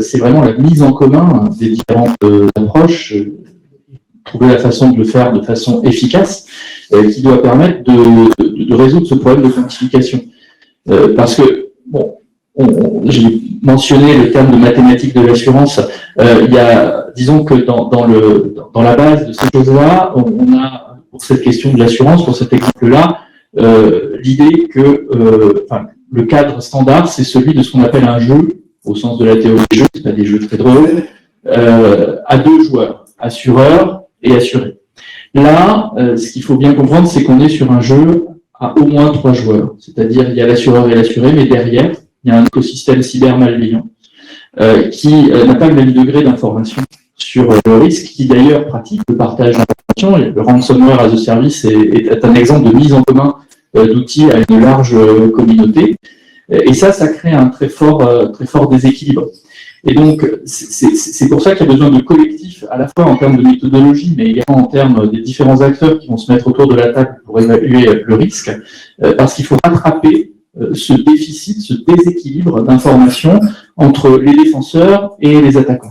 c'est vraiment la mise en commun des différentes approches, trouver la façon de le faire de façon efficace, qui doit permettre de résoudre ce problème de quantification. Parce que, bon, j'ai mentionné le terme de mathématiques de l'assurance. Il y a, disons que dans la base de ces choses-là, on a, pour cette question de l'assurance, pour cet exemple-là, l'idée que le cadre standard, c'est celui de ce qu'on appelle un jeu, au sens de la théorie des jeux, c'est pas des jeux très drôles, à deux joueurs, assureur et assuré. Là, ce qu'il faut bien comprendre, c'est qu'on est sur un jeu à au moins 3 joueurs. C'est-à-dire, il y a l'assureur et l'assuré, mais derrière, il y a un écosystème cyber malveillant qui n'a pas le même degré d'information sur le risque, qui d'ailleurs pratique le partage d'informations. Le ransomware as a service est un exemple de mise en commun d'outils à une large communauté. Et ça crée un très fort déséquilibre. Et donc, c'est pour ça qu'il y a besoin de collectifs, à la fois en termes de méthodologie, mais également en termes des différents acteurs qui vont se mettre autour de la table pour évaluer le risque, parce qu'il faut rattraper ce déficit, ce déséquilibre d'information entre les défenseurs et les attaquants.